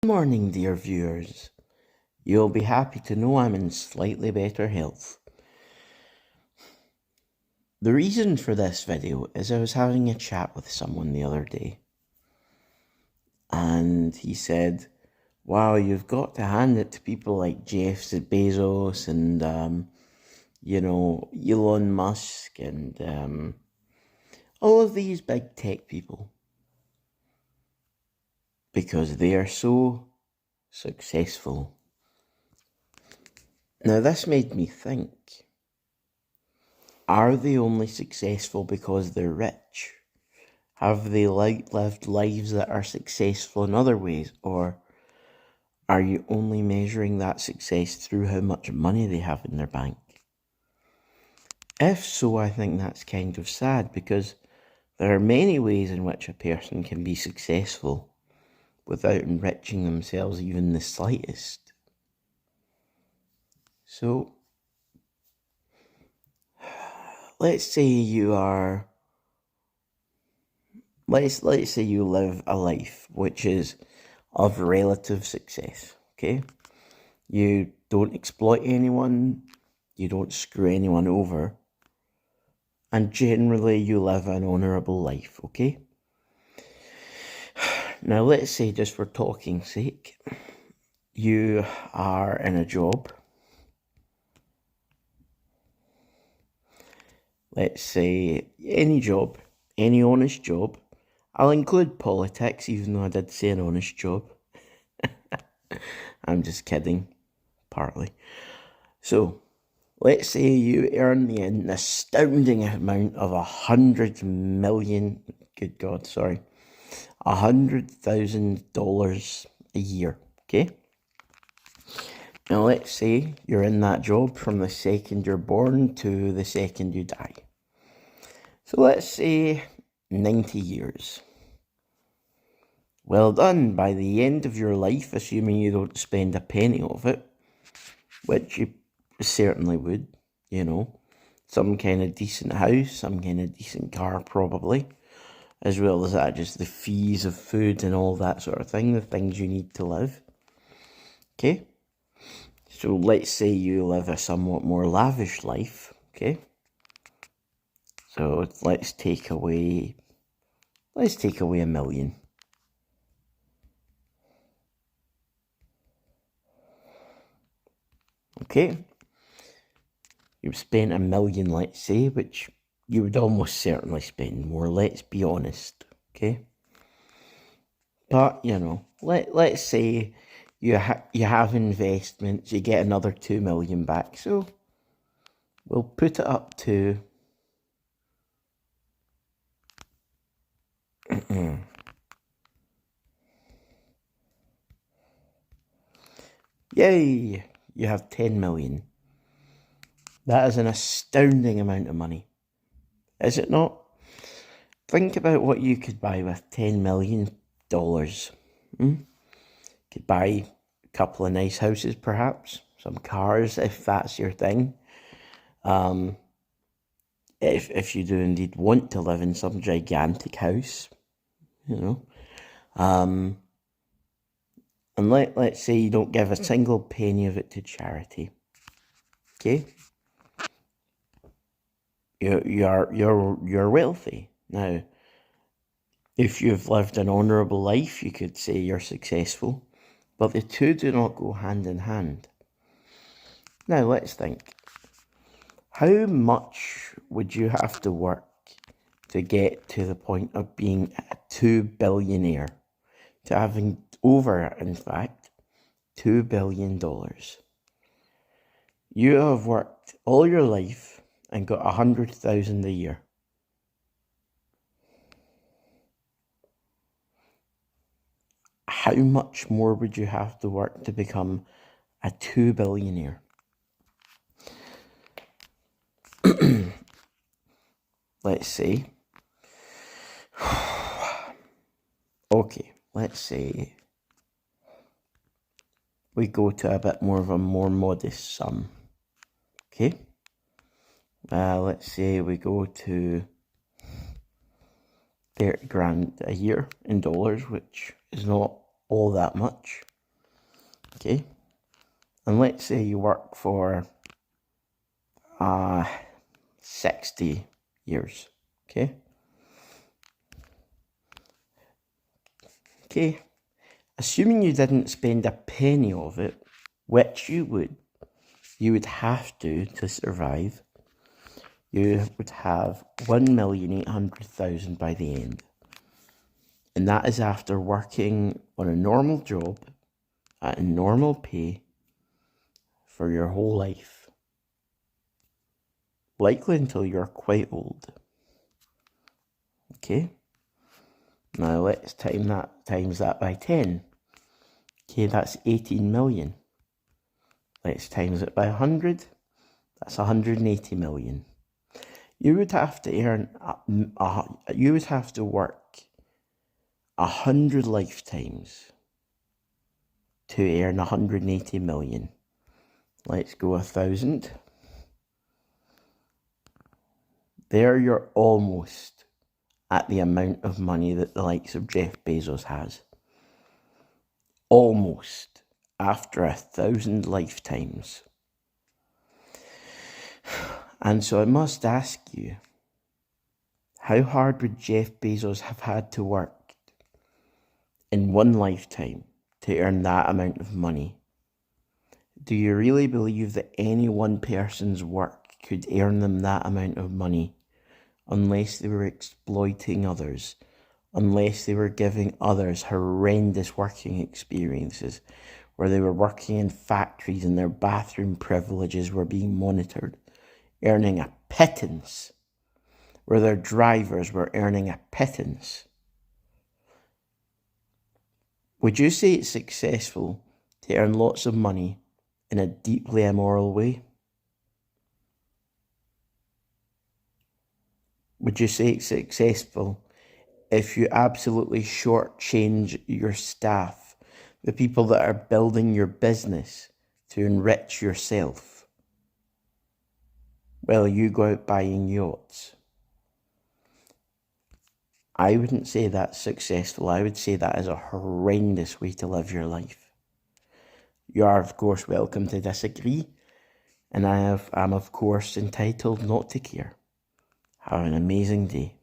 Good morning, dear viewers. You'll be happy to know I'm in slightly better health. The reason for this video is I was having a chat with someone the other day, and he said, wow, you've got to hand it to people like Jeff Bezos and, Elon Musk and all of these big tech people, because they are so successful. Now, this made me think, are they only successful because they're rich? Have they lived lives that are successful in other ways? Or are you only measuring that success through how much money they have in their bank? If so, I think that's kind of sad, because there are many ways in which a person can be successful without enriching themselves even the slightest. So, let's say you are, let's say you live a life which is of relative success, okay? You don't exploit anyone, you don't screw anyone over, and generally you live an honourable life, okay? Now let's say, just for talking's sake, you are in a job. Let's say any job, any honest job. I'll include politics, even though I did say an honest job. I'm just kidding, partly. So, let's say you earn an astounding amount of $100,000 a year, okay? Now let's say you're in that job from the second you're born to the second you die. So let's say 90 years. Well done. By the end of your life, assuming you don't spend a penny of it, which you certainly would, some kind of decent house, some kind of decent car probably, as well as that, just the fees of food and all that sort of thing, the things you need to live. Okay? So let's say you live a somewhat more lavish life, okay? So let's take away $1 million. Okay? You've spent $1 million, let's say, which you would almost certainly spend more, let's be honest, okay? But, let's say you have investments, you get another 2 million back, so we'll put it up to yay, you have 10 million. That is an astounding amount of money, is it not? Think about what you could buy with $10 million. Could buy a couple of nice houses, perhaps, some cars, if that's your thing. If you do indeed want to live in some gigantic house, and let's say you don't give a single penny of it to charity, okay? You're wealthy. Now, if you've lived an honourable life, you could say you're successful, but the two do not go hand in hand. Now, let's think. How much would you have to work to get to the point of being a $2 billionaire? To having over, in fact, $2 billion. You have worked all your life and got 100,000 a year. How much more would you have to work to become a $2 billionaire? Let's say, okay, let's say we go to a bit more of a more modest sum, okay? Let's say we go to 30 grand a year in dollars, which is not all that much, Okay? And let's say you work for 60 years. Okay? Okay? Assuming you didn't spend a penny of it, which you would have to survive, you would have 1,800,000 by the end. And that is after working on a normal job at a normal pay for your whole life. Likely until you're quite old. Okay? Now let's times that by 10. Okay, that's 18 million. Let's times it by 100. That's 180 million. You would have to you would have to work 100 lifetimes to earn 180 million. Let's go 1,000. There you're almost at the amount of money that the likes of Jeff Bezos has. Almost after 1,000 lifetimes. And so I must ask you, how hard would Jeff Bezos have had to work in one lifetime to earn that amount of money? Do you really believe that any one person's work could earn them that amount of money unless they were exploiting others, unless they were giving others horrendous working experiences, where they were working in factories and their bathroom privileges were being monitored, earning a pittance, where their drivers were earning a pittance? Would you say it's successful to earn lots of money in a deeply immoral way? Would you say it's successful if you absolutely shortchange your staff, the people that are building your business, to enrich yourself? Well, you go out buying yachts. I wouldn't say that's successful. I would say that is a horrendous way to live your life. You are, of course, welcome to disagree, and I'm, of course, entitled not to care. Have an amazing day.